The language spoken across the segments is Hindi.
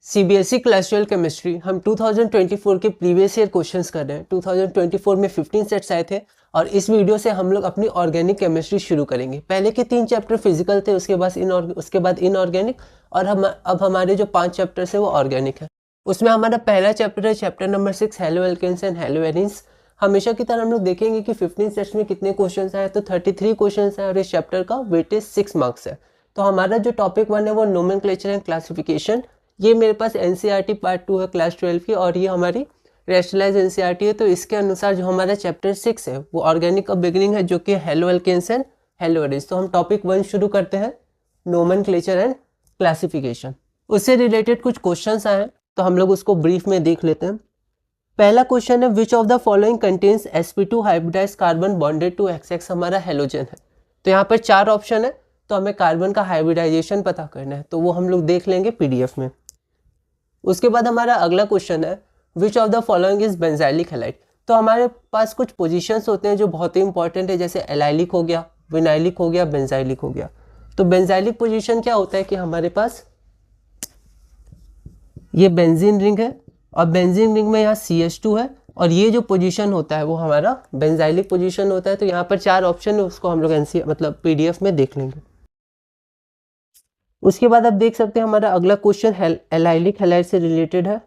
सीबीएसई क्लास 12 केमिस्ट्री हम 2024 के प्रीवियस ईयर क्वेश्चंस कर रहे हैं। 2024 में 15 सेट्स आए थे और इस वीडियो से हम लोग अपनी ऑर्गेनिक केमिस्ट्री शुरू करेंगे। पहले के 3 चैप्टर फिजिकल थे, उसके बाद इनऑर्गेनिक और अब हमारे जो 5 चैप्टर्स है वो ऑर्गेनिक है। उसमें हमारा पहला चैप्टर है chapter number 6 haloalkanes and haloarenes. हमेशा की तरह हम लोग देखेंगे कि 15 सेट्स में कितने क्वेश्चन आए, तो 33 क्वेश्चन है और इस चैप्टर का वेटेज 6 मार्क्स है। तो हमारा जो टॉपिक 1 है वो नोमेनक्लेचर एंड क्लासिफिकेशन। ये मेरे पास एनसीईआरटी पार्ट 2 है क्लास 12 की और ये हमारी रेशनलाइज एनसीईआरटी है। तो इसके अनुसार जो हमारा चैप्टर 6 है वो ऑर्गेनिक का बिगिनिंग है, जो कि haloalkanes and haloarenes. तो हम टॉपिक 1 शुरू करते हैं, नोमेनक्लेचर एंड क्लासिफिकेशन। उससे रिलेटेड कुछ क्वेश्चंस आए हैं तो हम लोग उसको ब्रीफ में देख लेते हैं। पहला क्वेश्चन है which of the following contains sp2 hybridized carbon bonded to XX। हमारा हेलोजन है, तो यहाँ पर 4 ऑप्शन है, तो हमें कार्बन का हाइब्रिडाइजेशन पता करना है, तो वो हम लोग देख लेंगे पीडीएफ में। उसके बाद हमारा अगला क्वेश्चन है which of the following is benzylic halide. तो हमारे पास कुछ पोजीशंस होते हैं जो बहुत ही इंपॉर्टेंट है, जैसे एलाइलिक हो गया, विनाइलिक हो गया, बेंजाइलिक हो गया। तो बेंजाइलिक पोजीशन क्या होता है कि हमारे पास ये बेंजीन रिंग है और बेंजीन रिंग में यहाँ CH2 है और ये जो पोजीशन होता है वो हमारा बेंजाइलिक पोजीशन होता है। तो यहाँ पर 4 ऑप्शन है, उसको हम लोग पीडीएफ में देख लेंगे। उसके बाद आप देख सकते हैं हमारा अगला क्वेश्चन एलाइलिक हैलाइड से रिलेटेड है।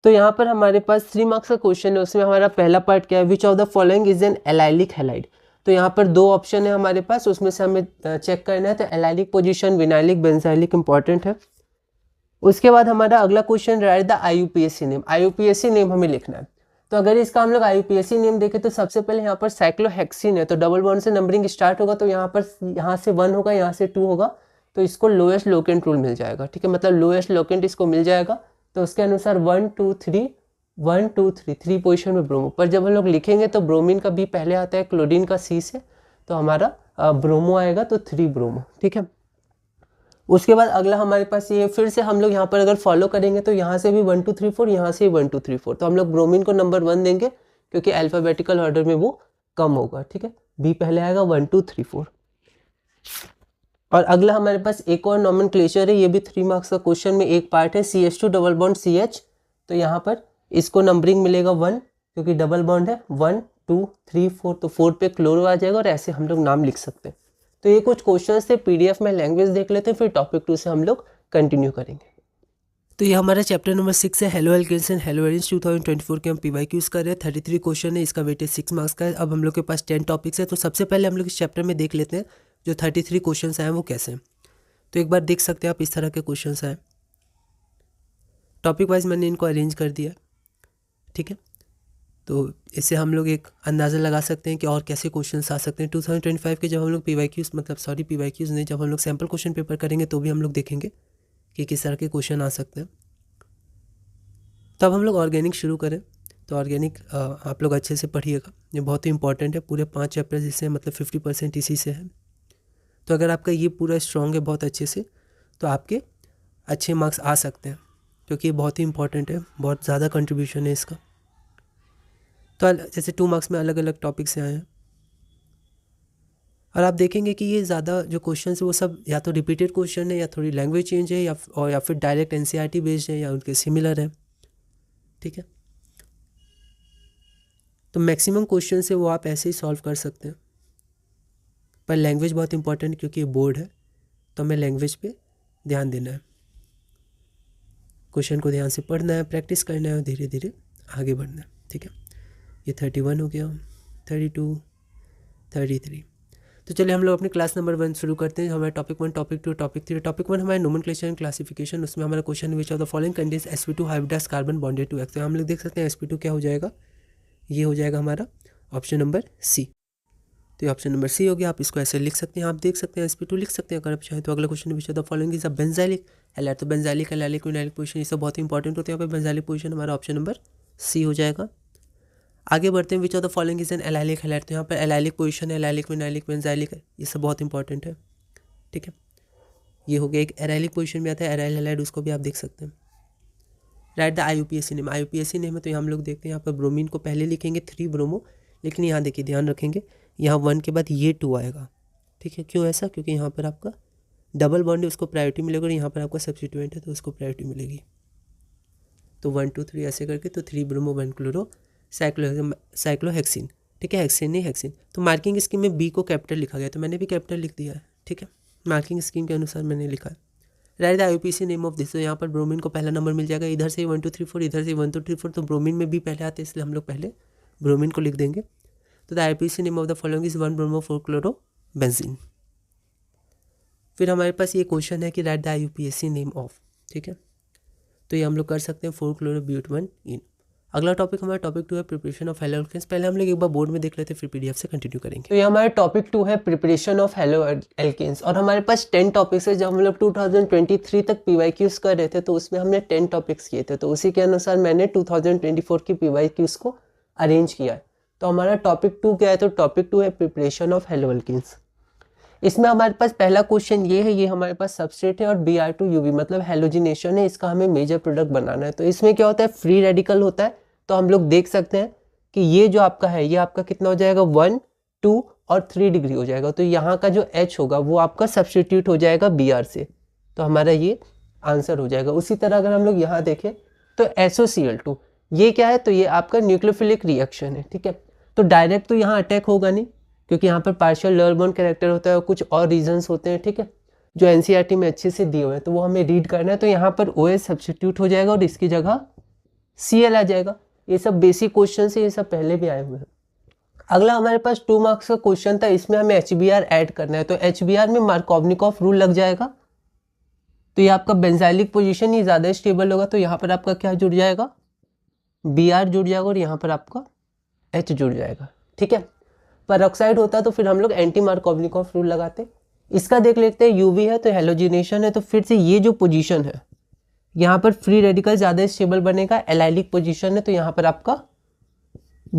तो यहाँ पर हमारे पास 3 मार्क्स का क्वेश्चन है, उसमें हमारा पहला पार्ट क्या है, which of the following is an allylic halide. तो यहाँ पर 2 ऑप्शन है हमारे पास, उसमें से हमें चेक करना है। तो allylic position, vinylic, benzylic important है। उसके बाद हमारा अगला question write the IUPAC name. IUPAC name हमें लिखना है। तो अगर इसका हम लोग IUPAC नेम देखें तो सबसे पहले यहाँ पर साइक्लोहेक्सिन है, तो डबल बॉन्ड से नंबरिंग स्टार्ट होगा, तो यहाँ से 1 होगा, यहाँ से 2 होगा, तो इसको लोएस्ट लोकेंट रूल मिल जाएगा। ठीक है, मतलब लोएस्ट लोकेंट इसको मिल जाएगा। तो उसके अनुसार 1 2 3 1 2 3 3 पोजिशन में ब्रोमो। पर जब हम लोग लिखेंगे तो ब्रोमीन का B पहले आता है, क्लोरीन का C से, तो हमारा ब्रोमो आएगा, तो 3 ब्रोमो। ठीक है, उसके बाद अगला हमारे पास ये फिर से हम लोग यहाँ पर अगर फॉलो करेंगे तो यहाँ से भी 1 2 3 4, यहाँ से 1 2 3 4, तो हम लोग ब्रोमीन को नंबर 1 देंगे क्योंकि अल्फाबेटिकल ऑर्डर में वो कम होगा। ठीक है, B पहले आएगा, 1 2 3 4। और अगला हमारे पास एक और नोमेनक्लेचर है, ये भी 3 मार्क्स का क्वेश्चन में एक पार्ट है, CH2 डबल बॉन्ड CH। तो यहाँ पर इसको नंबरिंग मिलेगा 1 क्योंकि डबल बॉन्ड है, 1 2 3 4, तो 4 पे क्लोरो आ जाएगा और ऐसे हम लोग नाम लिख सकते हैं। तो ये कुछ क्वेश्चंस थे, पीडीएफ में लैंग्वेज देख लेते हैं, फिर टॉपिक 2 से हम लोग कंटिन्यू करेंगे। तो ये हमारा चैप्टर नंबर 6 है, halo alkanes and haloarenes. 2024 के हम PYQs कर रहे हैं। 33 क्वेश्चन है, इसका वेटेज 6 मार्क्स का है। अब हम लोग के पास 10 टॉपिक्स है, तो सबसे पहले हम लोग इस चैप्टर में देख लेते हैं जो 33 क्वेश्चन आए हैं वो कैसे हैं। तो एक बार देख सकते हैं आप, इस तरह के क्वेश्चन आए। टॉपिक वाइज मैंने इनको अरेंज कर दिया। ठीक है, तो इससे हम लोग एक अंदाज़ा लगा सकते हैं कि और कैसे क्वेश्चंस आ सकते हैं। 2025 के जब हम लोग PYQs नहीं, जब हम लोग सैम्पल क्वेश्चन पेपर करेंगे तो भी हम लोग देखेंगे कि किस तरह के क्वेश्चन आ सकते हैं। तब हम लोग ऑर्गेनिक शुरू करें। तो ऑर्गेनिक आप लोग अच्छे से पढ़िएगा, ये बहुत ही इंपॉर्टेंट है। पूरे 5 चैप्टर जिससे मतलब 50% इसी से है। तो अगर आपका ये पूरा स्ट्रॉन्ग है बहुत अच्छे से, तो आपके अच्छे मार्क्स आ सकते हैं, क्योंकि ये बहुत ही इंपॉर्टेंट है, बहुत ज़्यादा कंट्रीब्यूशन है इसका। तो जैसे 2 मार्क्स में अलग अलग टॉपिक से आए हैं और आप देखेंगे कि ये ज़्यादा जो क्वेश्चन है वो सब या तो रिपीटेड क्वेश्चन है, या थोड़ी लैंग्वेज चेंज है, या फिर डायरेक्ट एनसीईआरटी बेस्ड है, या उनके सिमिलर है। ठीक है, तो मैक्सिमम क्वेश्चन है वो आप ऐसे ही सॉल्व कर सकते हैं, पर लैंग्वेज बहुत इंपॉर्टेंट है क्योंकि ये बोर्ड है, तो हमें लैंग्वेज पे ध्यान देना है, क्वेश्चन को ध्यान से पढ़ना है, प्रैक्टिस करना है और धीरे धीरे आगे बढ़ना है। ठीक है, ये 31 हो गया, 32, 33। तो चलिए हम लोग अपने क्लास नंबर 1 शुरू करते हैं। हमारे टॉपिक 1, टॉपिक 2, टॉपिक 3। टॉपिक 1 हमारे नोमेनक्लेचर एंड क्लासिफिकेशन। उसमें हमारा question which of the following contains sp2 hybridized carbon bonded to X। हम लोग देख सकते हैं sp2 क्या हो जाएगा, ये हो जाएगा हमारा ऑप्शन नंबर C। तो ये ऑप्शन नंबर C हो गया, आप इसको ऐसे लिख सकते हैं, आप देख सकते हैं sp2 लिख सकते हैं अगर आप चाहें। तो अगला question which of the following is a benzylic halide. तो बेंजाइलिक, एलाइलिक, विनाइलिक पोजीशन ये सब बहुत ही इंपॉर्टेंट होते हैं। यहाँ पर बेंजाइलिक पोजीशन हमारा ऑप्शन नंबर C हो जाएगा। आगे बढ़ते हैं, which of the following is an allylic halide. तो यहाँ पर एलाइलिक पोजीशन है, एलाइलिक, विनाइलिक, बेंजाइलिक है, ये सब बहुत इंपॉर्टेंट है। ठीक है, ये हो गया। एक एराइलिक पोजीशन में आता है एराइल हैलाइड, उसको भी आप देख सकते हैं। Write the IUPAC name. IUPAC name है, तो यहाँ हम लोग देखते हैं, यहाँ पर ब्रोमीन को पहले लिखेंगे 3 ब्रोमो, लेकिन यहाँ देखिए ध्यान रखेंगे, यहाँ 1 के बाद ये 2 आएगा। ठीक है। क्यों ऐसा? क्योंकि यहाँ पर आपका डबल बॉन्ड है, उसको प्रायोरिटी मिलेगा, और यहाँ पर आपका सब्स्टिट्यूएंट है तो उसको प्रायोरिटी मिलेगी। तो 1 2 3 ऐसे करके, तो 3 ब्रोमो 1 क्लोरो साइक्लोहेक्सिन, ठीक है, हेक्सिन नहीं हेक्सिन। तो मार्किंग स्कीम में बी को कैपिटल लिखा गया, तो मैंने भी कैपिटल लिख दिया है, ठीक है, मार्किंग स्कीम के अनुसार मैंने लिखा है। Right the IUPAC name of this, तो यहाँ पर ब्रोमीन को पहला नंबर मिल जाएगा, इधर से 1 2 3 4, इधर से 1 2 3 4, तो ब्रोमीन में भी पहले आते हैं, इसलिए हम लोग पहले ब्रोमीन को लिख देंगे। तो the IUPAC name of the following is 1 bromo 4 chloro benzene. फिर हमारे पास ये क्वेश्चन है कि right the IUPAC name of, ठीक है, तो ये हम लोग कर सकते हैं 4 क्लोरोब्यूटेन इन। अगला टॉपिक हमारा टॉपिक 2 है प्रिपरेशन ऑफ हेलो एल्केन्स। पहले हम लोग एक बार बोर्ड में देख लेते हैं, फिर पीडीएफ से कंटिन्यू करेंगे। तो ये हमारा टॉपिक 2 है प्रिपरेशन ऑफ हेलो एल्केन्स, और हमारे पास 10 टॉपिक्स है। जब हम लोग 2023 तक पीवाईक्यूज कर रहे थे तो उसमें हमने 10 टॉपिक्स किए थे, तो उसी के अनुसार मैंने 2024 की पीवाईक्यूज को अरेंज किया है। तो हमारा टॉपिक 2 क्या है? तो टॉपिक 2 है प्रिपरेशन ऑफ हेलो एल्केन्स। इसमें हमारे पास पहला क्वेश्चन ये है, ये हमारे पास सबस्ट्रेट है और Br2UV मतलब हेलोजिनेशन है, इसका हमें मेजर प्रोडक्ट बनाना है। तो इसमें क्या होता है? फ्री रेडिकल होता है। तो हम लोग देख सकते हैं कि ये जो आपका है, ये आपका कितना हो जाएगा? 1 2 और 3 डिग्री हो जाएगा। तो यहाँ का जो H होगा वो आपका सब्स्टिट्यूट हो जाएगा Br से, तो हमारा ये आंसर हो जाएगा। उसी तरह अगर हम लोग यहाँ देखें तो SOCl2 ये क्या है? तो ये आपका न्यूक्लियोफिलिक रिएक्शन है, ठीक है। तो डायरेक्ट तो यहाँ अटैक होगा नहीं, क्योंकि यहाँ पर पार्शियल लोअर बॉन्ड कैरेक्टर होता है और कुछ और रीजंस होते हैं, ठीक है, जो एनसीईआरटी में अच्छे से दिए हुए हैं, तो वो हमें रीड करना है। तो यहाँ पर OH सब्स्टिट्यूट हो जाएगा और इसकी जगह Cl आ जाएगा। ये सब बेसिक क्वेश्चन है, ये सब पहले भी आए हुए हैं। अगला हमारे पास 2 मार्क्स का क्वेश्चन था, इसमें हमें HBr ऐड करना है। तो HBr में मार्कोवनिकॉफ रूल लग जाएगा। तो ये आपका बेंजाइलिक पोजिशन, ये ज़्यादा स्टेबल होगा, तो यहाँ पर आपका क्या जुड़ जाएगा? Br जुड़ जाएगा और यहाँ पर आपका H जुड़ जाएगा, ठीक है। पेरोक्साइड होता तो फिर हम लोग एंटी मार्कोवनिकॉफ रूल लगाते। इसका देख लेते हैं, यूवी है तो हेलोजिनेशन है, तो फिर से ये जो पोजीशन है यहाँ पर फ्री रेडिकल ज़्यादा स्टेबल बनेगा, एलाइलिक पोजीशन है, तो यहाँ पर आपका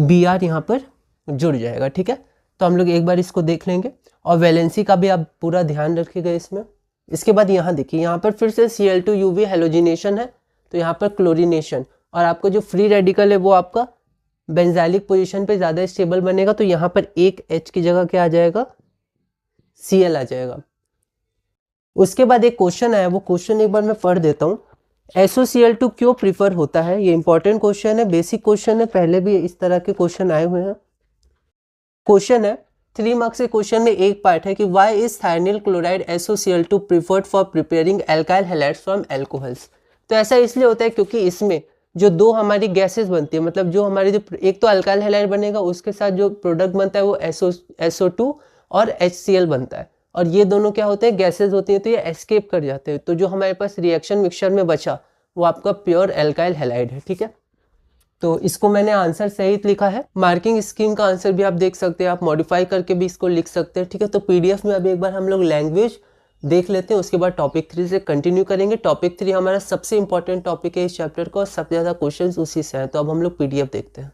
Br यहाँ पर जुड़ जाएगा, ठीक है। तो हम लोग एक बार इसको देख लेंगे, और वैलेंसी का भी आप पूरा ध्यान रखिएगा इसमें। इसके बाद यहाँ देखिए, यहाँ पर फिर से Cl2UV हेलोजिनेशन है, तो यहाँ पर क्लोरिनेशन, और आपका जो फ्री रेडिकल है वो आपका बेंजाइलिक पोजीशन पे ज़्यादा स्टेबल बनेगा, तो यहाँ पर एक H की जगह क्या आ जाएगा? Cl आ जाएगा। उसके बाद एक क्वेश्चन आया, वो क्वेश्चन एक बार मैं पढ़ देता हूँ। SOCl2 क्यों प्रीफर होता है? ये इंपॉर्टेंट क्वेश्चन है, बेसिक क्वेश्चन है, पहले भी इस तरह के क्वेश्चन आए हुए हैं। क्वेश्चन है 3 मार्क्स के क्वेश्चन में एक पार्ट है कि why is thionyl chloride SOCl2 preferred for preparing alkyl halides from alcohols. तो ऐसा इसलिए होता है क्योंकि इसमें जो दो हमारी गैसेस बनती है, मतलब जो हमारी जो एक तो अल्काइल हैलाइड बनेगा, उसके साथ जो प्रोडक्ट बनता है वो SO2 और HCl बनता है, और ये दोनों क्या होते हैं? गैसेस होती हैं, तो ये एस्केप कर जाते हैं। तो जो हमारे पास रिएक्शन मिक्सचर में बचा वो आपका प्योर एल्काइल हैलाइड है, ठीक है। तो इसको मैंने आंसर सहित लिखा है। मार्किंग स्कीम का आंसर भी आप देख सकते हैं, आप मॉडिफाई करके भी इसको लिख सकते हैं, ठीक है। तो पीडीएफ में अभी एक बार हम लोग लैंग्वेज देख लेते हैं, उसके बाद टॉपिक 3 से कंटिन्यू करेंगे। टॉपिक 3 हमारा सबसे इंपॉर्टेंट टॉपिक है इस चैप्टर का, और सबसे ज़्यादा क्वेश्चंस उसी से हैं। तो अब हम लोग पीडीएफ देखते हैं।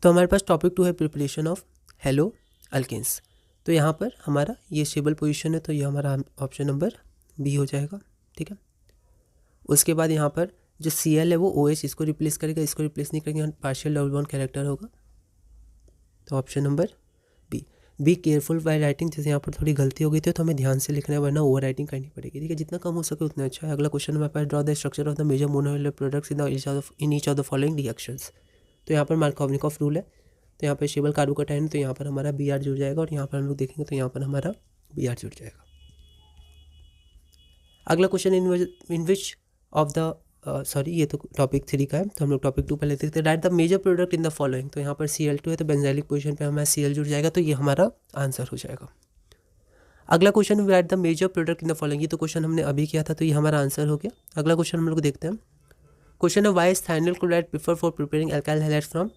तो हमारे पास टॉपिक 2 है प्रिपरेशन ऑफ हेलो एल्केन्स। तो यहाँ पर हमारा ये स्टेबल पोजीशन है, तो ये हमारा ऑप्शन नंबर बी हो जाएगा, ठीक है। उसके बाद यहाँ पर जो Cl है वो OH इसको रिप्लेस करेगा, इसको रिप्लेस नहीं करेंगे, पार्शियल डबल बॉन्ड कैरेक्टर होगा, तो option number be careful by writing. जैसे यहाँ पर थोड़ी गलती हो गई थी तो हमें ध्यान से लिखना है, वरना ओवर राइटिंग करनी पड़ेगी, ठीक है। जितना कम हो सके उतना अच्छा है। अगला क्वेश्चन हमारे पास, draw the structure of the major monomer products in each of the following reactions. तो यहाँ पर मार्कोवनिकॉफ रूल है, तो यहाँ पर स्टेबल कार्बोकैटायन, तो यहाँ पर हमारा Br जुड़ जाएगा, और यहाँ पर हम लोग देखेंगे तो यहाँ पर हमारा Br जुड़ जाएगा। अगला question, in which of the sorry ये तो टॉपिक 3 का है, तो हम लोग टॉपिक 2 पहले देखते हैं। Write the major product in the following. तो यहाँ पर Cl2 है, तो बेंजाइलिक पोजीशन पे हमारा Cl जुड़ जाएगा, तो ये हमारा आंसर हो जाएगा। अगला question, write the major product in the following. ये तो क्वेश्चन हमने अभी किया था, तो ये हमारा आंसर हो गया। अगला क्वेश्चन हम लोग देखते हैं। क्वेश्चन है, why is thionyl chloride prefer for preparing alkyl halides from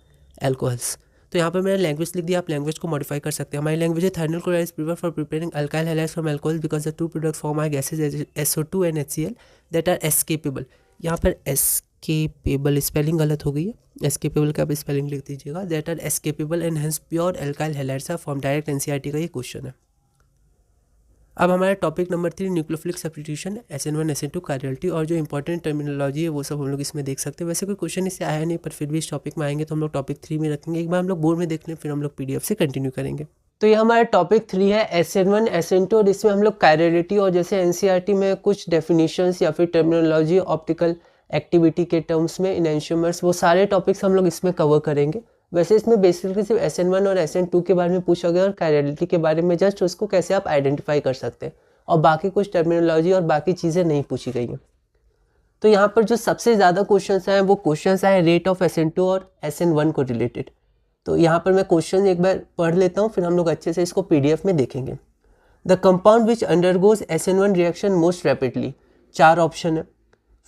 alcohols. तो यहाँ पर मैंने लैंग्वेज लिख दिया, आप लैंग्वेज को मॉडिफाई कर सकते हैं। हमारी लैंग्वेज है, thionyl chloride prefer for preparing alkyl halides from alcohol because the two products form are gases SO2 and HCl that are escapable. यहाँ पर एस्केपेबल स्पेलिंग गलत हो गई है, एस्केपेबल का भी स्पेलिंग लिख दीजिएगा, that are escapable and hence pure alkyl halides are form. Direct NCERT का ये क्वेश्चन है। अब हमारा topic number 3, nucleophilic substitution SN1 SN2 कार्डियलिटी, और जो इंपॉर्टेंट टर्मिनोलॉजी है वो सब हम लोग इसमें देख सकते हैं। वैसे कोई क्वेश्चन इससे आया नहीं, पर फिर भी इस टॉपिक में आएंगे तो हम लोग टॉपिक 3 में रखेंगे। एक बार हम लोग बोर्ड में देख लें, फिर हम लोग पीडीएफ से कंटिन्यू करेंगे। तो ये हमारा टॉपिक 3 है SN1 SN2 और इसमें हम लोग कायरलिटी और जैसे NCERT में कुछ डेफिनेशंस या फिर टर्मिनोलॉजी ऑप्टिकल एक्टिविटी के टर्म्स में इनैंशियोमर्स वो सारे टॉपिक्स हम लोग इसमें कवर करेंगे। वैसे इसमें बेसिकली सिर्फ SN1 और SN2 के बारे में पूछा गया और कायरलिटी के बारे में जस्ट उसको कैसे आप आइडेंटिफाई कर सकते हैं और बाकी कुछ टर्मिनोलॉजी और बाकी चीज़ें नहीं पूछी गई हैं। तो यहाँ पर जो सबसे ज़्यादा क्वेश्चंस आए वो क्वेश्चंस आए रेट ऑफ SN2 और SN1 को रिलेटेड। तो यहाँ पर मैं क्वेश्चन एक बार पढ़ लेता हूँ, फिर हम लोग अच्छे से इसको PDF में देखेंगे। The compound which undergoes SN1 reaction most rapidly, 4 option है।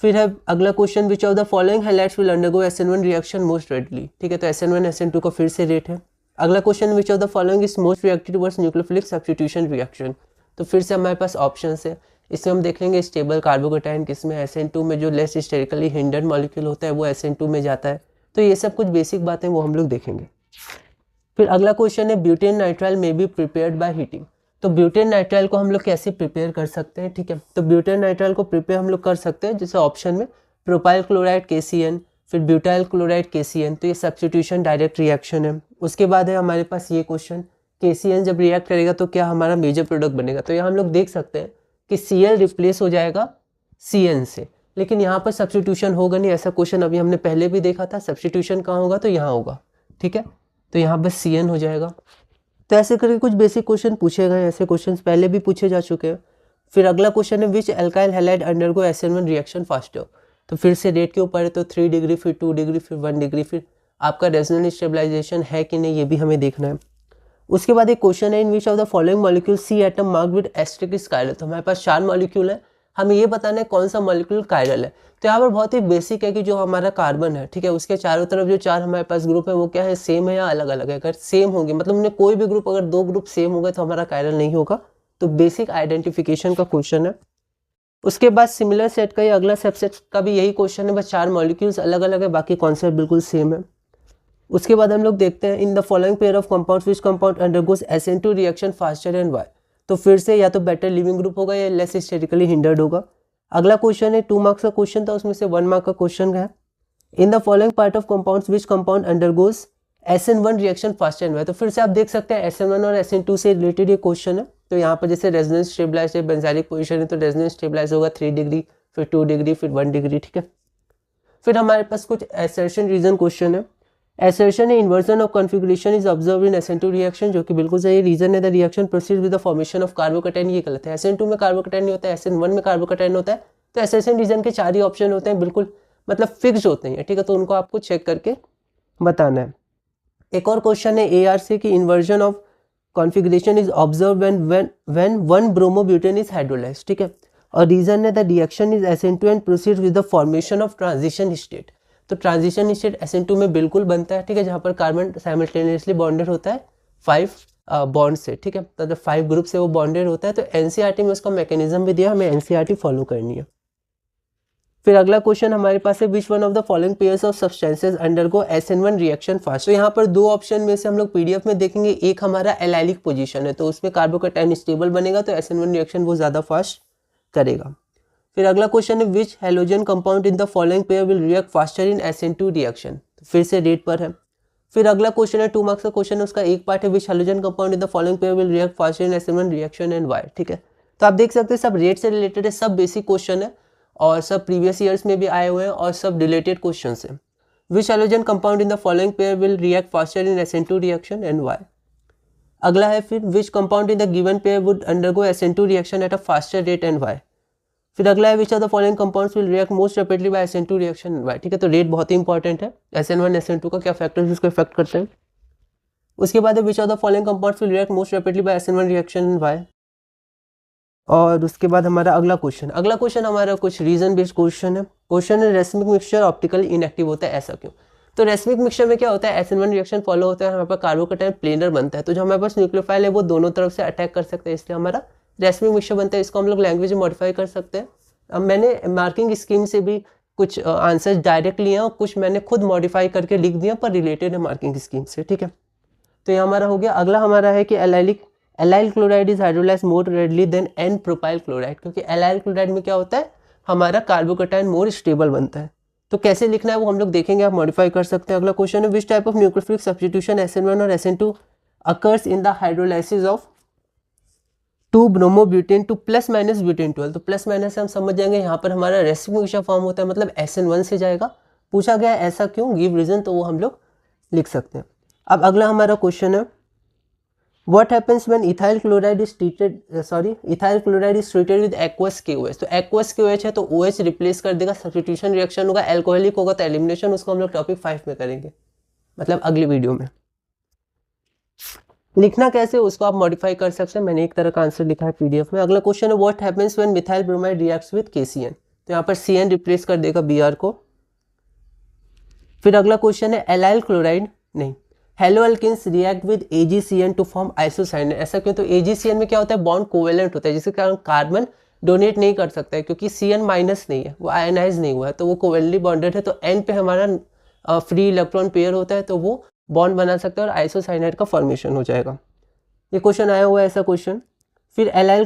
फिर है अगला question, which of the following halides will undergo SN1 reaction most readily, ठीक है, तो SN1 SN2 का फिर से रेट है। अगला question, which of the following is most reactive towards nucleophilic substitution reaction, तो फिर से हमारे पास ऑप्शन है। इसमें हम देख लेंगे स्टेबल कार्बोकेटाइन किसमें, SN2 में जो लेस स्टेरिकली हिंडर्ड मॉलिक्यूल होता है वो SN2 में जाता है। तो ये सब कुछ बेसिक बातें वो हम लोग देखेंगे। फिर अगला क्वेश्चन है, ब्यूटेन नाइट्राइल में बी प्रिपेयर्ड बाय हीटिंग, तो ब्यूटेन नाइट्राइल को हम लोग कैसे प्रिपेयर कर सकते हैं, ठीक है। तो ब्यूटेन नाइट्राइल को प्रिपेयर हम लोग कर सकते हैं जैसे ऑप्शन में प्रोपाइल क्लोराइड KCN, फिर ब्यूटाइल क्लोराइड KCN, तो ये सब्स्टिट्यूशन डायरेक्ट रिएक्शन है। उसके बाद है हमारे पास ये क्वेश्चन, KCN जब रिएक्ट करेगा तो क्या हमारा मेजर प्रोडक्ट बनेगा, तो यहाँ हम लोग देख सकते हैं कि Cl रिप्लेस हो जाएगा CN से, लेकिन यहाँ पर सब्स्टिट्यूशन होगा नहीं। ऐसा क्वेश्चन अभी हमने पहले भी देखा था, सब्स्टिट्यूशन कहाँ होगा तो यहाँ होगा, ठीक है, तो यहाँ बस CN हो जाएगा। तो ऐसे करके कुछ बेसिक क्वेश्चन पूछे गए, ऐसे क्वेश्चंस पहले भी पूछे जा चुके हैं। फिर अगला क्वेश्चन है, which alkyl halide undergo SN1 reaction faster, तो फिर से रेट के ऊपर है, तो 3 डिग्री, फिर 2 डिग्री, फिर 1 डिग्री, फिर आपका रेजोनेंस स्टेबलाइजेशन है कि नहीं ये भी हमें देखना है। उसके बाद एक क्वेश्चन है, in which of the following molecule C atom marked with asterisk is chiral, तो हमारे पास 4 मॉलिक्यूल है, हमें ये बताना है कौन सा मॉलिक्यूल कायरल है। तो यहाँ पर बहुत ही बेसिक है कि जो हमारा कार्बन है, ठीक है, उसके चारों तरफ जो 4 हमारे पास ग्रुप है वो क्या है, सेम है या अलग अलग है। अगर सेम होंगे मतलब उनमें कोई भी ग्रुप, अगर 2 ग्रुप सेम हो गए तो हमारा कायरल नहीं होगा। तो बेसिक आइडेंटिफिकेशन का क्वेश्चन है। उसके बाद सिमिलर सेट का, ये अगला सबसेट का भी यही क्वेश्चन है, बस 4 मॉलिक्यूल्स अलग अलग है, बाकी कॉन्सेप्ट बिल्कुल सेम है। उसके बाद हम लोग देखते हैं, in the following pair of compounds which compound undergoes SN2 reaction faster and Y, तो फिर से या तो बेटर लिविंग ग्रुप होगा या लेस स्टेरिकली हिंडर्ड होगा। अगला क्वेश्चन है 2 मार्क्स का क्वेश्चन था, उसमें से 1 मार्क का क्वेश्चन है, in the following part of compounds which compound undergoes SN1 reaction faster and Y, तो फिर से आप देख सकते हैं SN1 और SN2 से रिलेटेड ये क्वेश्चन है। तो यहाँ पर जैसे रेजोनेंस स्टेबलाइज है, बेंजाइलिक पोजीशन है, तो रेजोनेंस स्टेबलाइज होगा 3 डिग्री, फिर 2 डिग्री, फिर 1 डिग्री, ठीक है। फिर हमारे पास कुछ असर्शन रीजन क्वेश्चन है। असर्शन है, inversion of configuration is observe in SN2 reaction, जो कि बिल्कुल सही रीजन है। The reaction proceed with the formation of carbocation, ये गलत है। SN2 में कार्बोकेटाइन नहीं होता है, SN1 में कार्बोकेटाइन होता है। तो असर्शन रीजन के 4 ही ऑप्शन होते हैं, बिल्कुल मतलब फिक्स होते हैं, ठीक है, तो उनको आपको चेक करके बताना है। एक और क्वेश्चन है AR से कि inversion of configuration is observe when 1 bromobutane is hydrolysed, ठीक है, और रीजन है the reaction is SN2 and proceed with the formation of transition state. तो ट्रांजिशन स्टेट SN2 में बिल्कुल बनता है, ठीक है, जहाँ पर कार्बन साइमल्टेनियसली बॉन्डेड होता है 5 बॉन्ड से, ठीक है, तो 5 ग्रुप से वो बॉन्डेड होता है। तो NCERT में उसका मैकेनिज्म भी दिया, हमें NCERT फॉलो करनी है। फिर अगला क्वेश्चन हमारे पास है, which one of the following pairs of substances undergo SN1 reaction fast, तो यहाँ पर 2 ऑप्शन में से हम लोग PDF में देखेंगे, एक हमारा एलाइलिक पोजीशन है, तो उसमें कार्बोकेटाइन स्टेबल बनेगा, तो SN1 रिएक्शन वो ज़्यादा फास्ट करेगा। फिर अगला क्वेश्चन है, which halogen compound in the following pair will react faster in SN2 reaction, तो फिर से रेट पर है। फिर अगला क्वेश्चन है 2 मार्क्स का क्वेश्चन है, उसका एक पार्ट है, which halogen compound in the following pair will react faster in SN1 reaction and why, ठीक है। तो आप देख सकते हैं सब रेट से रिलेटेड है, सब बेसिक क्वेश्चन है और सब प्रीवियस ईयर्स में भी आए हुए हैं और सब रिलेटेड क्वेश्चन हैं। Which halogen compound in the following pair will react faster in SN2 reaction and why. अगला है फिर, which compound in the given pair would undergo SN2 reaction at a faster rate and why. फिर अगला है, which of the following compounds will react most rapidly by SN2 reaction and why, ठीक है, तो रेट बहुत ही इंपॉर्टेंट है। SN1 SN2 का क्या फैक्टर्स उसको इफेक्ट करते हैं। उसके बाद है, which of the following compounds will react most rapidly by SN1 reaction and why. और उसके बाद हमारा अगला क्वेश्चन हमारा कुछ रीजन बेस्ड क्वेश्चन है। क्वेश्चन है, रेसमिक मिक्सचर ऑप्टिकली इनएक्टिव होता है, ऐसा क्यों। तो रेसमिक मिक्सचर में क्या होता है, SN1 रिएक्शन फॉलो होता है, हमारे पास कार्बोकेटाइन प्लेनर बनता है, तो जो हमारे पास न्यूक्लियोफाइल है वो दोनों तरफ से अटैक कर सकते हैं, इसलिए हमारा रेसमिक मिक्सचर बनता है। इसको हम लोग लैंग्वेज में मॉडिफाई कर सकते हैं। अब मैंने मार्किंग स्कीम से भी कुछ आंसर्स डायरेक्ट लिए हैं और कुछ मैंने खुद मॉडिफाई करके लिख दिया, पर रिलेटेड है मार्किंग स्कीम से, ठीक है। तो ये हमारा हो गया। अगला हमारा है कि allyl chloride is hydrolyse more readily than N propyl chloride, क्योंकि एलाइल क्लोराइड में क्या होता है, हमारा कार्बोकेटाइन मोर स्टेबल बनता है। तो कैसे लिखना है वो हम लोग देखेंगे, आप मॉडिफाई कर सकते हैं। अगला क्वेश्चन है, which type of nucleophilic substitution SN1 और SN2 occurs in the hydrolysis of two bromobutane to plus minus butane 12। तो प्लस माइनस से हम समझ जाएंगे यहाँ पर हमारा रेसिप्रोकेशन फॉर्म होता है, मतलब SN1 से जाएगा। पूछा गया ऐसा क्यों, गिव रीजन, तो वो हम लोग लिख सकते हैं। अब अगला हमारा क्वेश्चन है what happens when ethyl chloride is treated with aqueous KOH। तो एक्वस KOH है तो OH रिप्लेस कर देगा, सब्स्टिट्यूशन रिएक्शन होगा, एल्कोहलिक होगा तो एलिमिनेशन। उसको हम लोग टॉपिक 5 में करेंगे, मतलब अगली वीडियो में। लिखना कैसे उसको आप मॉडिफाई कर सकते हैं, मैंने एक तरह का आंसर लिखा है PDF में। अगला क्वेश्चन है what happens when methyl bromide reacts with KCN। तो यहाँ पर CN रिप्लेस कर देगा Br को। फिर अगला क्वेश्चन है एलाइल क्लोराइड नहीं haloalkanes react with AgCN to form isocyanate. ऐसा क्यों, तो AgCN में क्या होता है, बॉन्ड कोवेलेंट होता है, जिसके कारण कार्बन डोनेट नहीं कर सकता है, क्योंकि CN माइनस नहीं है, वो आयनाइज नहीं हुआ है, तो वो कोवेलेंटली बॉन्डेड है। तो N पे हमारा फ्री इलेक्ट्रॉन पेयर होता है, तो वो बॉन्ड बना सकता है और आइसोसाइनेट का फॉर्मेशन हो जाएगा। ये क्वेश्चन आया हुआ है ऐसा क्वेश्चन। फिर allyl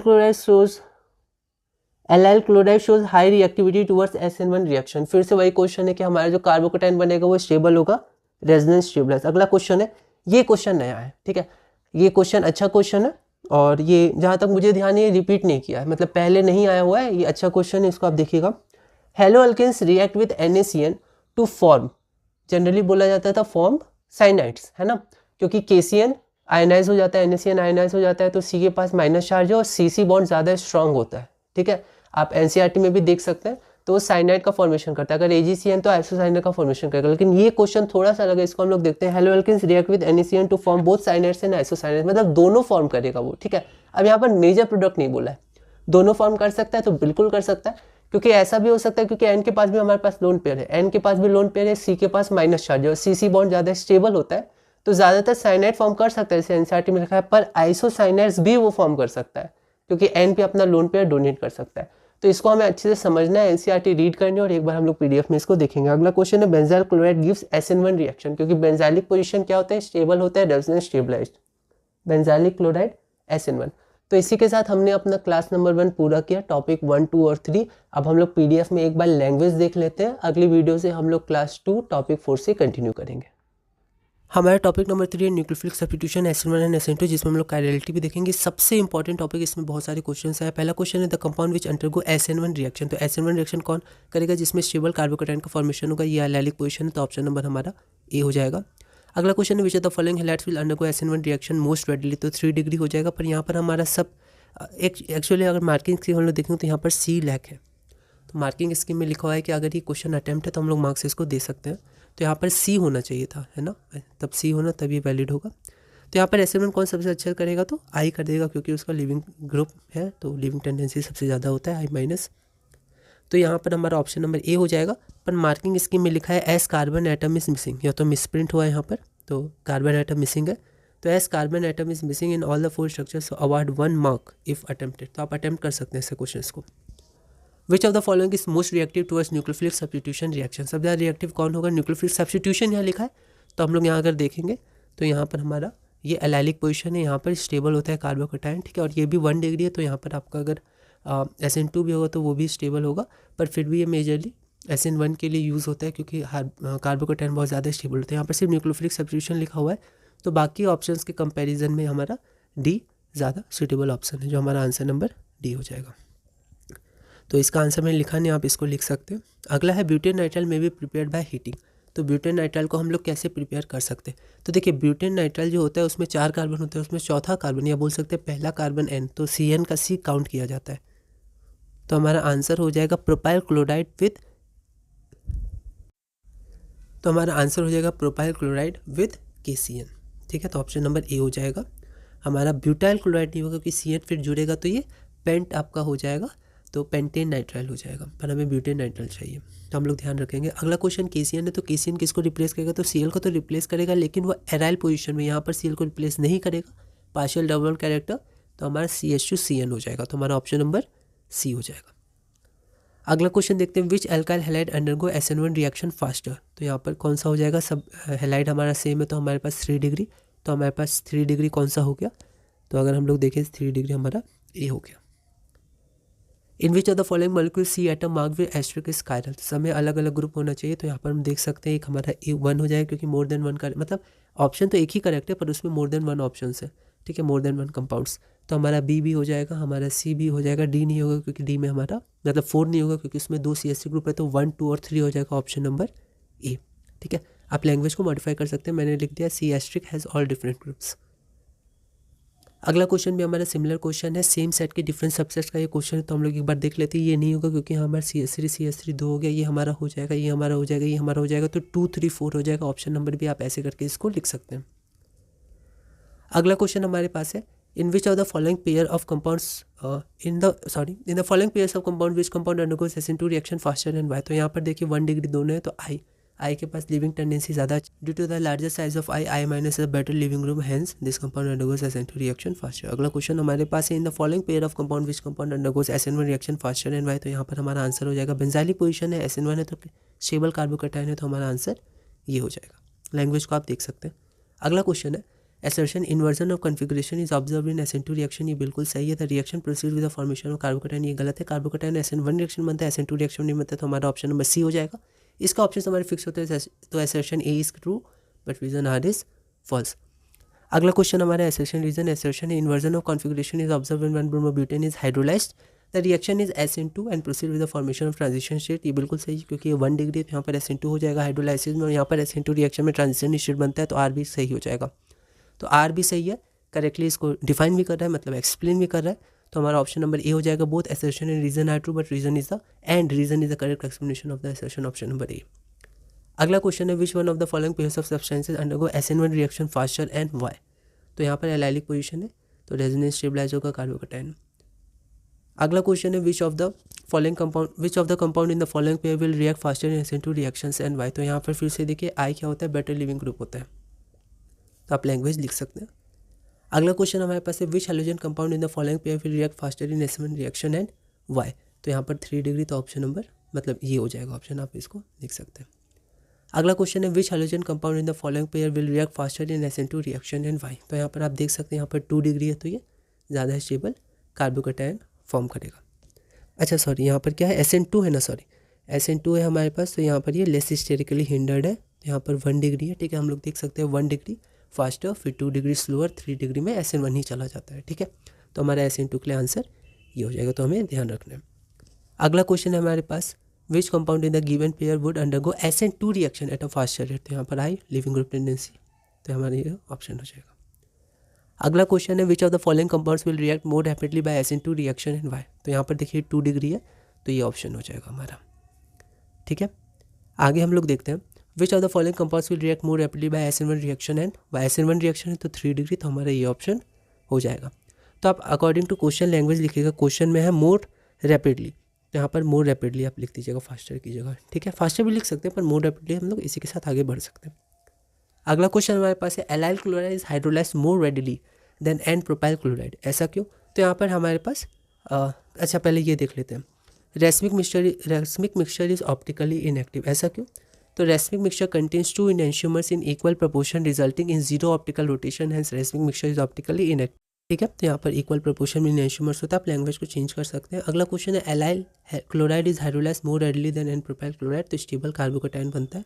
chloride shows high reactivity towards SN1 reaction. फिर से वही क्वेश्चन है कि हमारा जो कार्बोकेटाइन बनेगा वो स्टेबल होगा, रेजोनेंस स्टेबलाइज। अगला क्वेश्चन है, ये क्वेश्चन नया है, ठीक है, ये क्वेश्चन अच्छा क्वेश्चन है और ये जहाँ तक मुझे ध्यान है ये रिपीट नहीं किया है, मतलब पहले नहीं आया हुआ है, ये अच्छा क्वेश्चन है, इसको आप देखिएगा। Haloalkanes react with NaCN to form, generally बोला जाता था फॉर्म साइनाइड्स, है ना, क्योंकि KCN आयनाइज हो जाता है, NaCN आयनाइज हो जाता है, तो C के पास माइनस चार्ज है और CC बॉन्ड ज़्यादा स्ट्रांग होता है, ठीक है, आप NCERT में भी देख सकते हैं। तो साइनाइड का फॉर्मेशन करता है, अगर AgCN तो आइसोसाइनेट का फॉर्मेशन करेगा। लेकिन ये क्वेश्चन थोड़ा सा अलग है, इसको हम लोग देखते हैं। Haloalkanes react with NaCN to form both cyanides and isocyanate, मतलब दोनों फॉर्म करेगा वो, ठीक है। अब यहाँ पर मेजर प्रोडक्ट नहीं बोला है, दोनों फॉर्म कर सकता है, तो बिल्कुल कर सकता है, क्योंकि ऐसा भी हो सकता है क्योंकि N के पास भी हमारे पास लोन पेयर है, N के पास भी लोन पेयर है, C के पास माइनस चार्ज है और CC बॉन्ड ज़्यादा स्टेबल होता है, तो ज़्यादातर साइनाइड फॉर्म कर सकता है, जैसे NCERT में लिखा है, पर आइसोसाइनाइड्स भी वो फॉर्म कर सकता है, क्योंकि N पे अपना लोन पेयर डोनेट कर सकता है। तो इसको हमें अच्छे से समझना है, NCERT रीड करनी है और एक बार हम लोग PDF में इसको देखेंगे। अगला क्वेश्चन है benzyl chloride gives SN1 reaction, क्योंकि बेंजाइलिक पोजीशन क्या होता है, स्टेबल होता है, resonance stabilised, benzylic chloride SN1। तो इसी के साथ हमने अपना क्लास नंबर 1 पूरा किया, टॉपिक 1, 2 और 3। अब हम लोग PDF में एक बार लैंग्वेज देख लेते हैं, अगली वीडियो से हम लोग क्लास 2 टॉपिक 4 से कंटिन्यू करेंगे। हमारा टॉपिक नंबर 3 है nucleophilic substitution SN1 and SN2, जिसमें हम लोग कायरलिटी भी देखेंगे। सबसे इंपॉर्टेंट टॉपिक, इसमें बहुत सारे क्वेश्चन है। पहला क्वेश्चन है the compound which undergo SN1 reaction. तो SN1 रिएक्शन कौन करेगा, जिसमें स्टेबल कार्बोकेटाइन का फॉर्मेशन होगा, ये एलाइलिक पोजीशन है, तो ऑप्शन नंबर हमारा A हो जाएगा। अगला क्वेश्चन है which of the following halides will undergo SN1 reaction most readily, तो 3 डिग्री हो जाएगा, पर यहाँ पर हमारा सब एक्चुअली अगर मार्किंग स्कीम हम लोग देखेंगे तो यहाँ पर C लैक है, तो मार्किंग स्कीम में लिखा हुआ है कि अगर ये क्वेश्चन अटैम्प्ट है तो हम लोग मार्क्स इसको दे सकते हैं, तो यहाँ पर C होना चाहिए था, है ना, तब C होना तब ये वैलिड होगा। तो यहाँ पर SN1 कौन सबसे अच्छा करेगा, तो I कर देगा, क्योंकि उसका लिविंग ग्रुप है, तो लिविंग टेंडेंसी सबसे ज़्यादा होता है I-। तो यहाँ पर हमारा ऑप्शन नंबर A हो जाएगा, पर मार्किंग स्कीम में लिखा है S carbon atom is missing, या तो मिसप्रिंट हुआ है यहाँ पर, तो कार्बन एटम मिसिंग है, तो S carbon atom is missing in all the 4 structures, award 1 mark if attempted. तो आप अटेम्प्ट कर सकते हैं ऐसे क्वेश्चन को। विच of the following is most reactive towards nucleophilic substitution reaction, सबसे ज़्यादा रिएक्टिव कौन होगा, न्यूक्लियोफिलिक सब्स्टिट्यूशन यहाँ लिखा है, तो हम लोग यहाँ अगर देखेंगे तो यहाँ पर हमारा ये एलाइलिक पोजीशन है, यहाँ पर स्टेबल होता है कार्बोकेटाइन, ठीक है, और ये भी 1 डिग्री है, तो यहाँ पर आपका अगर SN2 भी होगा तो वो भी स्टेबल होगा, पर फिर भी ये मेजरली SN1 के लिए यूज़ होता है, क्योंकि कार्बोकेटाइन बहुत ज़्यादा स्टेबल होता है। यहाँ पर सिर्फ न्यूक्लियोफिलिक सब्स्टिट्यूशन लिखा हुआ है, तो बाकी ऑप्शंस के कंपैरिजन में हमारा D ज़्यादा सूटेबल ऑप्शन है, जो हमारा आंसर नंबर D हो जाएगा। तो इसका आंसर मैंने लिखा नहीं, आप इसको लिख सकते हैं। अगला है ब्यूटेन नाइट्राइल में भी प्रिपेयर बाय हीटिंग। तो ब्यूटेन नाइट्राइल को हम लोग कैसे प्रिपेयर कर सकते हैं, तो देखिए ब्यूटेन नाइट्राइल जो होता है उसमें 4 कार्बन होते हैं, उसमें चौथा कार्बन या बोल सकते हैं पहला कार्बन N, तो CN का C काउंट किया जाता है, तो हमारा आंसर हो जाएगा प्रोपाइल क्लोराइड विद, तो हमारा आंसर हो जाएगा प्रोपाइल क्लोराइड विद KCN, ठीक है, तो ऑप्शन नंबर A हो जाएगा। हमारा ब्यूटाइल क्लोराइड नहीं होगा, क्योंकि CN फिर जुड़ेगा तो ये पेंट आपका हो जाएगा, तो पेंटेन नाइट्राइल हो जाएगा, पर हमें ब्यूटेन नाइट्राइल चाहिए, तो हम लोग ध्यान रखेंगे। अगला क्वेश्चन KCN है, तो KCN किसको रिप्लेस करेगा, तो Cl को तो रिप्लेस करेगा, लेकिन वो एराइल पोजीशन में यहाँ पर Cl को रिप्लेस नहीं करेगा, पार्शियल डबल कैरेक्टर, तो हमारा CH2CN हो जाएगा, तो हमारा ऑप्शन नंबर C हो जाएगा। अगला क्वेश्चन देखते हैं which alkyl halide undergo SN1 reaction faster, तो यहाँ पर कौन सा हो जाएगा, सब हैलाइड हमारा सेम है, तो हमारे पास 3 डिग्री, तो हमारे पास 3 डिग्री कौन सा हो गया, तो अगर हम लोग देखें 3 डिग्री हमारा A हो गया। In which of the following molecule C atom mark with asterisk chiral, समय अलग अलग ग्रुप होना चाहिए, तो यहाँ पर हम देख सकते हैं एक हमारा A1 हो जाएगा, क्योंकि मोर देन 1 का मतलब ऑप्शन तो एक ही करेक्ट है पर उसमें मोर देन वन ऑप्शन है, ठीक है, मोर देन वन कंपाउंड्स। तो हमारा बी भी हो जाएगा, हमारा सी भी हो जाएगा, डी नहीं होगा क्योंकि डी में हमारा मतलब 4 नहीं होगा क्योंकि उसमें 2 CH3 ग्रुप है, तो 1, 2 और 3 हो जाएगा ऑप्शन नंबर ए, ठीक है। आप लैंग्वेज को मॉडिफाई कर सकते हैं, मैंने लिख दिया C* has all different groups. अगला क्वेश्चन भी हमारा सिमिलर क्वेश्चन है, सेम सेट के डिफरेंट सबसेट्स का ये क्वेश्चन है, तो हम लोग एक बार देख लेते हैं। ये नहीं होगा क्योंकि हमारा CH3 2 हो गया, ये हमारा हो जाएगा, ये हमारा हो जाएगा, ये हमारा हो जाएगा, तो 2, 3, 4 हो जाएगा। ऑप्शन नंबर भी आप ऐसे करके इसको लिख सकते हैं। अगला क्वेश्चन हमारे पास है, in which of the following pair of compounds in the following pairs of compound which compound undergoes SN2 reaction faster and Y. तो यहाँ पर देखिए 1 डिग्री दोनों है, तो आई के पास लिविंग टेंडेंसी ज़्यादा है। Due to the larger size of I minus is a better living room, hence this compound undergoes SN2 reaction faster. अगला क्वेश्चन हमारे पास है, in the following pair of compound which compound undergoes SN1 reaction faster and Y. तो यहाँ पर हमारा आंसर हो जाएगा, बेंजाइलिक पोजीशन है, SN1 है तो स्टेबल कार्बोकैटायन है, तो हमारा आंसर ये हो जाएगा। लैंग्वेज को आप देख सकते हैं। अगला क्वेश्चन है, assertion inversion of configuration is observed in SN2 reaction, ये बिल्कुल सही है। The reaction proceed with the formation of carbocation, ये गलत है। कार्बोकैटायन SN1 रिएक्शन बनता है, SN2 रिएक्शन नहीं बनता, तो हमारा ऑप्शन नंबर सी हो जाएगा। इसका ऑप्शन हमारे फिक्स होते हैं, तो assertion A is true but reason R is false. अगला क्वेश्चन हमारा assertion reason, assertion inversion of configuration is observed when 1-bromobutane is hydrolyzed, the reaction is SN2 and proceed with the formation of transition state, ये बिल्कुल सही है क्योंकि ये 1 डिग्री है, तो यहाँ पर SN2 हो जाएगा हाइड्रोलाइसिस में, और यहाँ पर SN2 रिएक्शन में ट्रांजिशन स्टेट बनता है, तो आर भी सही हो जाएगा। तो आर भी सही है, करेक्टली इसको डिफाइन भी कर रहा है, मतलब एक्सप्लेन भी कर रहा है, तो हमारा ऑप्शन नंबर ए हो जाएगा। Both assertion and reason are true but reason is the correct explanation of the assertion, option number A. अगला क्वेश्चन है, which one of the following pairs of substances undergo SN1 reaction faster and Y. तो यहाँ पर एलाइलिक पोजीशन है, तो रेजोनेंस स्टेबलाइज होगा कार्बोकैटायन। अगला क्वेश्चन है, which of the compound in the following pair will react faster in SN2 reactions and Y. तो यहाँ पर फिर से देखिए आई क्या होता है, बेटर लिविंग ग्रुप होता है, तो आप लैंग्वेज लिख सकते हैं। अगला क्वेश्चन हमारे पास है, which halogen compound in the following pair will react faster in SN1 reaction and Y. तो यहाँ पर 3 डिग्री, तो ऑप्शन नंबर मतलब ये हो जाएगा ऑप्शन, आप इसको लिख सकते हैं। अगला क्वेश्चन है, which halogen compound in the following pair will react faster in SN2 reaction and Y. तो यहाँ पर आप देख सकते हैं, यहाँ पर 2 डिग्री है, तो ये ज़्यादा स्टेबल कार्बोकैटायन फॉर्म करेगा। अच्छा सॉरी, यहाँ पर क्या है, SN2 है ना, सॉरी SN2 है हमारे पास, तो यहाँ पर ये लेस स्टेरिकली हिंडर्ड है, तो यहाँ पर 1 डिग्री है, ठीक है। हम लोग देख सकते हैं 1 डिग्री फास्टर, फिर 2 डिग्री स्लोअर, 3 डिग्री में SN1 ही चला जाता है, ठीक है। तो हमारा SN2 के लिए आंसर ये हो जाएगा, तो हमें ध्यान रखना है। अगला क्वेश्चन है हमारे पास, which compound in the given pair would undergo SN2 reaction at a faster rate. तो यहाँ पर आई लिविंग ग्रुप टेंडेंसी, तो हमारा ये ऑप्शन हो जाएगा। अगला क्वेश्चन है, which of the following compounds will react more rapidly by SN2 reaction and Y. तो यहाँ पर देखिए 2 डिग्री है, तो ये ऑप्शन हो जाएगा हमारा, ठीक है। आगे हम लोग देखते हैं, which of the following compounds will react more rapidly by SN1 reaction and Y. SN1 reaction है तो 3 डिग्री, तो हमारा ये ऑप्शन हो जाएगा। तो आप अकॉर्डिंग टू क्वेश्चन लैंग्वेज लिखिएगा, क्वेश्चन में है मोर रैपिडली, तो यहाँ पर मोर रैपिडली आप लिख दीजिएगा फास्टर की जगह, ठीक है। फास्टर भी लिख सकते हैं पर मोर रैपिडली हम लोग इसी के साथ आगे बढ़ सकते हैं। अगला क्वेश्चन हमारे पास है, allyl chloride is hydrolyzed more readily than N propyl chloride, ऐसा क्यों। तो यहाँ पर हमारे पास अच्छा पहले ये देख लेते हैं, racemic mixture is optically inactive, ऐसा क्यों। तो racemic mixture contains 2 enantiomers in equal proportion resulting in 0 optical rotation, hence racemic mixture is optically inactive, ठीक है। तो यहाँ पर इक्वल प्रोपोर्शन में एनैंशियोमर्स होता है, आप लैंग्वेज को चेंज कर सकते हैं। अगला क्वेश्चन है, allyl chloride is hydrolyzed more readily than N propyl chloride, तो स्टेबल कार्बोकैटायन बनता है,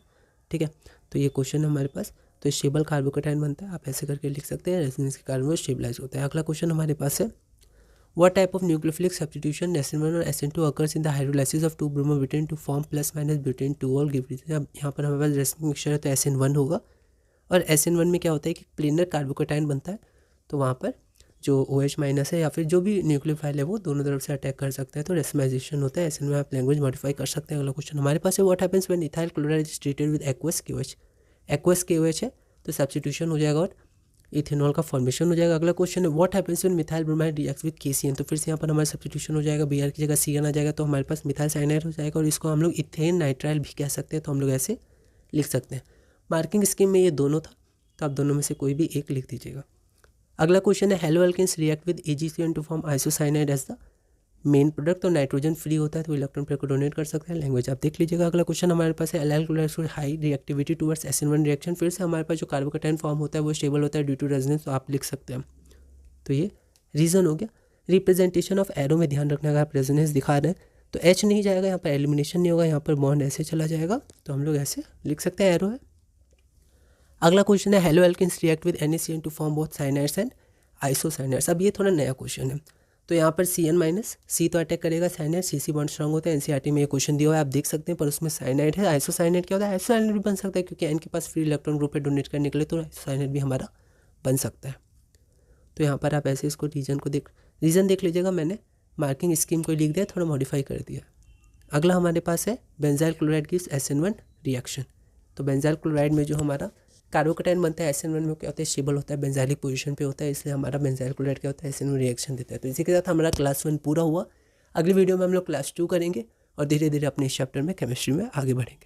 ठीक है। तो ये क्वेश्चन है हमारे पास, तो स्टेबल कार्बोकैटायन बनता है, आप ऐसे करके लिख सकते हैं, रेजोनेंस के कारण वो स्टेबलाइज होता है। अगला क्वेश्चन हमारे पास है, what type of nucleophilic substitution SN1 और SN2 occurs in the hydrolysis of 2-bromobutane to form +- butane 2 और गिव रीजन। अब यहाँ पर हमारे पास रेसमिक मिक्सचर है तो SN1 होगा, और SN1 में क्या होता है कि प्लेनर कार्बोकैटायन बनता है, तो वहाँ पर जो OH- है या फिर जो भी न्यूक्लियोफाइल है वो दोनों तरफ से अटैक कर सकता है, तो रेसमाइजेशन होता है। SN में आप लैंग्वेज मॉडिफाई कर सकते हैं। अगला क्वेश्चन हमारे पास है, what happens when ethyl chloride is treated with aqueous KOH। Aqueous KOH है तो सब्स्टिट्यूशन हो जाएगा और इथेनॉल का फॉर्मेशन हो जाएगा। अगला क्वेश्चन है, what happens when methyl bromide reacts with KCN। तो फिर से यहाँ पर हमारा सब्स्टिट्यूशन हो जाएगा, Br की जगह CN आ जाएगा, तो हमारे पास मिथाइल साइनाइड हो जाएगा, और इसको हम लोग इथेन नाइट्राइल भी कह सकते हैं, तो हम लोग ऐसे लिख सकते हैं। मार्किंग स्कीम में ये दोनों था, तो आप दोनों में से कोई भी एक लिख दीजिएगा। अगला क्वेश्चन है, halo alkanes react with AgCN to form isocyanide as the main product, तो नाइट्रोजन फ्री होता है तो इलेक्ट्रॉन पेयर को डोनेट कर सकते हैं। लैंग्वेज आप देख लीजिएगा। अगला क्वेश्चन हमारे पास है, allyl chloride high reactivity towards SN1 reaction, फिर से हमारे पास जो कार्बोकैटायन फॉर्म होता है वो स्टेबल होता है ड्यू टू रेजोनेंस, तो आप लिख सकते हैं। तो ये रीज़न हो गया। रिप्रेजेंटेशन ऑफ एरो में ध्यान रखना, अगर आप रेजोनेंस दिखा रहे हैं तो H नहीं जाएगा, यहाँ पर एलिमिनेशन नहीं होगा, यहाँ पर बॉन्ड ऐसे चला जाएगा, तो हम लोग ऐसे लिख सकते हैं, एरो है। अगला क्वेश्चन है halo alkanes react with NaCN to form both cyanides and isocyanides. अब ये थोड़ा नया क्वेश्चन है। तो यहाँ पर CN- तो अटैक करेगा साइनाइड, CC बॉन्ड स्ट्रॉन्ग होता है। NCERT में ये क्वेश्चन दिया हुआ है, आप देख सकते हैं, पर उसमें साइनाइड है। आइसोसाइनाइड क्या होता है? आइसोसाइनाइड भी बन सकता है क्योंकि N के पास फ्री इलेक्ट्रॉन ग्रुप है डोनेट करने के लिए, तो आइसोसाइनाइड भी हमारा बन सकता है। तो यहाँ पर आप ऐसे इसको रीजन देख लीजिएगा, मैंने मार्किंग स्कीम को लिख दिया, थोड़ा मॉडिफाई कर दिया। अगला हमारे पास है बेंजाइल क्लोराइड की SN1 रिएक्शन। तो बेंजाइल क्लोराइड में जो हमारा कार्बोकैटायन बनता है SN1 में क्या होता है? स्टेबल होता है, बेंजाइलिक पोजीशन पे होता है, इसलिए हमारा बेंजाइल क्लोराइड क्या होता है? SN1 रिएक्शन देता है। तो इसी के साथ हमारा क्लास 1 पूरा हुआ। अगली वीडियो में हम लोग क्लास 2 करेंगे और धीरे धीरे अपने इस चैप्टर में केमिस्ट्री में आगे बढ़ेंगे।